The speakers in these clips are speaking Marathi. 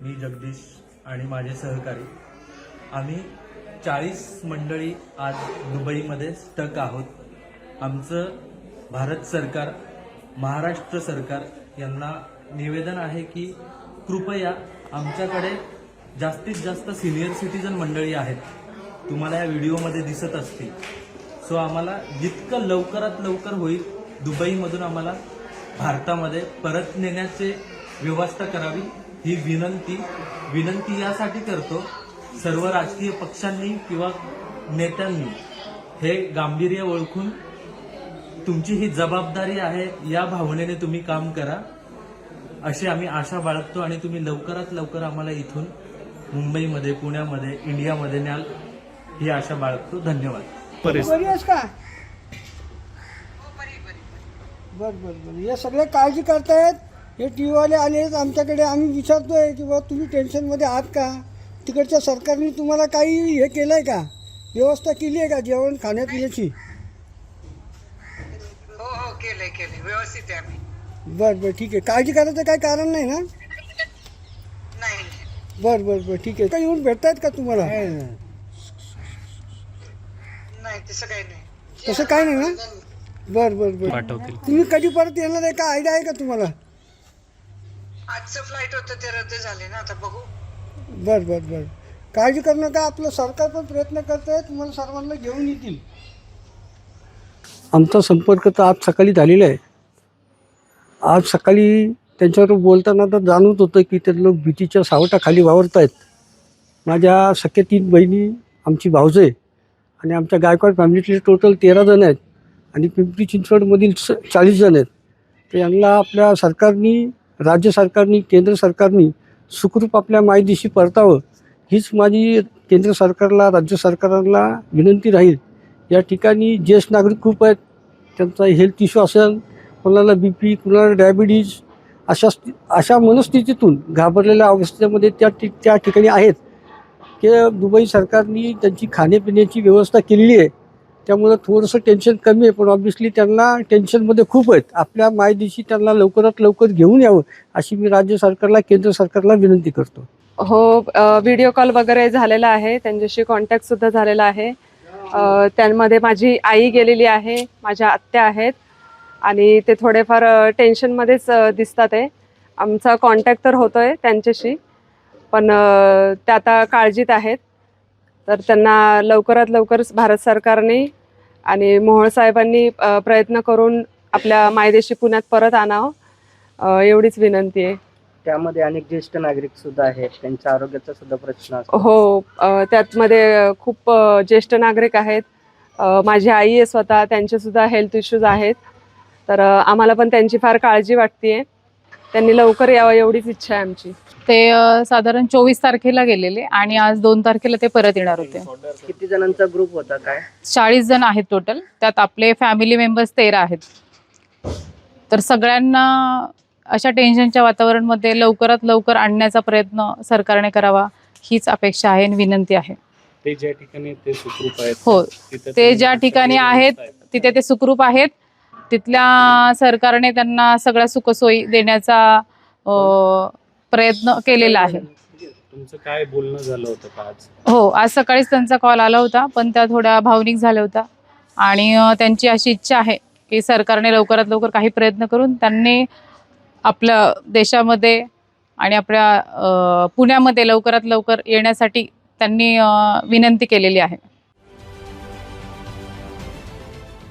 मी जगदीश आणि माझे सहकारी आम्ही 40 मंडळी आज दुबईमध्ये स्टक आहोत. आमचं भारत सरकार, महाराष्ट्र सरकार यांना निवेदन आहे की कृपया आमच्याकडे जास्तीत जास्त सिनियर सिटीजन मंडळी आहेत, तुम्हाला या व्हिडिओमध्ये दिसत असतील. सो आम्हाला जितकं लवकरात लवकर होईल दुबईमधून आम्हाला भारतामध्ये परत नेण्याची व्यवस्था करावी ही विनंती यासाठी करतो. सर्व राजकीय पक्षांनी किंवा नेत्यांनी हे गांभीर्य ओळखून तुमची ही जबाबदारी आहे या भावनेने तुम्ही काम करा अशी आम्ही आशा बाळगतो आणि तुम्ही लवकरात लवकर आम्हाला इथून मुंबईमध्ये, पुण्यामध्ये, इंडियामध्ये न्याल ही आशा बाळगतो. धन्यवाद. बरी आहेस का? बर हे सगळे काळजी करतायत. हे टी व्हीवाले आले आमच्याकडे, आम्ही विचारतोय की बाबा तुम्ही टेन्शनमध्ये आहात का? तिकडच्या सरकारने तुम्हाला काही हे केलं आहे का, व्यवस्था केली आहे का जेवण खाण्यापिण्याची? हो केले व्यवस्थित आहे आम्ही. बरं ठीक आहे. काळजी करायचं काही कारण नाही ना? नाही बरं ठीक आहे. काही येऊन भेटतायत का तुम्हाला? नाही तसं काही नाही. तसं काही नाही ना? बरं पाठवतील. तुम्ही कधी परत येणार आहे का, आयडिया आहे का तुम्हाला? आजचं फ्लाईट होतं ते रद्द झाले ना, आता बघू. बरं काळजी करू नका. आपलं सरकार पण प्रयत्न करत आहे, तुम्हाला सर्वांना घेऊन येतील. आमचा संपर्क तर आज सकाळी झालेला आहे. आज सकाळी त्यांच्याबरोबर बोलताना तर जाणवत होतं की ते लोक भीतीच्या सावटाखाली वावरत आहेत. माझ्या सख्या 3 बहिणी, आमची भावजं आहे आणि आमच्या गायकवाड फॅमिलीतले टोटल 13 जण आहेत आणि पिंपरी चिंचवडमधील 40 जण आहेत. तर यांना आपल्या सरकारनी, राज्य सरकारनी, केंद्र सरकारनी सुखरूप आपल्या मायदेशी परतावं हीच माझी केंद्र सरकारला, राज्य सरकारांना विनंती राहील. या ठिकाणी ज्येष्ठ नागरिक खूप आहेत, त्यांचा हेल्थ इश्यू असेल, कोणाला BP, कोणाला डायबिटीज, अशा मनस्थितीतून घाबरलेल्या अवस्थेमध्ये त्या ठिकाणी आहेत की दुबई सरकारने त्यांची खाण्यापिण्याची व्यवस्था केलेली आहे. त्यामुळं थोडंसं टेन्शन कमी आहे, पण ऑब्व्हियसली त्यांना टेन्शनमध्ये खूप आहेत. आपल्या मायदेशी त्यांना लवकरात लवकर घेऊन यावं अशी मी राज्य सरकारला, केंद्र सरकारला विनंती करतो. हो, व्हिडिओ कॉल वगैरे झालेला आहे, त्यांच्याशी कॉन्टॅक्ट सुद्धा झालेला आहे. त्यामध्ये माझी आई गेलेली आहे, माझ्या आत्या आहेत आणि ते थोडेफार टेन्शनमध्येच दिसतात आहे. आमचा कॉन्टॅक्ट तर होतोय त्यांच्याशी, पण ते आता काळजीत आहेत. तर त्यांना लवकरात लवकर भारत सरकारने आणि मोहोळ साहेबांनी प्रयत्न करून आपल्या मायदेशी पुण्यात परत आणावं एवढीच विनंती आहे. त्यामध्ये अनेक ज्येष्ठ नागरिक सुद्धा आहेत, त्यांच्या आरोग्याचा सुद्धा प्रश्न असतो. हो, त्यातमध्ये खूप ज्येष्ठ नागरिक आहेत. माझी आई आहे स्वतः, त्यांचे सुद्धा हेल्थ इश्यूज आहेत. तर आम्हाला पण त्यांची फार काळजी वाटते. त्यांनी लवकर यावं एवढीच इच्छा आहे आमची. ते साधारण 24 तारखेला गेलेले आणि आज 2 तारखेला ते परत येणार होते. किती जणांचा ग्रुप होता काय? 40 जण आहेत टोटल, त्यात आपले फॅमिली मेंबर्स 13 आहेत. तर सगळ्यांना अशा टेन्शनच्या वातावरणामध्ये लवकरात लवकर आणण्याचा प्रयत्न सरकारने करावा हीच अपेक्षा आहे आणि विनंती आहे. ते ज्या ठिकाणी ते सुखरूप आहेत, हो, ते ज्या ठिकाणी आहेत तिथे ते सुखरूप आहेत. तिथल्या सरकारने त्यांना सगळ्या सुखसोयी देण्याचा प्रयत्न केलेला आहे. तुमचं काय बोलणं झालं होतं का आज? हो, आज सकाळीच त्यांचा कॉल आला होता, पण त्या थोड्या भावनिक झाल्या होत्या आणि त्यांची अशी इच्छा आहे की सरकारने लवकरात लवकर काही प्रयत्न करून त्यांनी आपल्या देशामध्ये आणि आपल्या पुण्यामध्ये लवकरात लवकर येण्यासाठी त्यांनी विनंती केलेली आहे.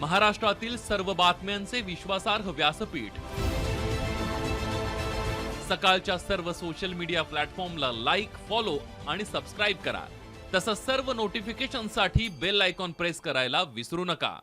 महाराष्ट्रातील सर्व बातम्यांचे विश्वासार्ह व्यासपीठ, सकाळच्या सर्व सोशल मीडिया प्लॅटफॉर्मला लाईक, फॉलो आणि सबस्क्राईब करा. तसंच सर्व नोटिफिकेशनसाठी बेल आयकॉन प्रेस करायला विसरू नका.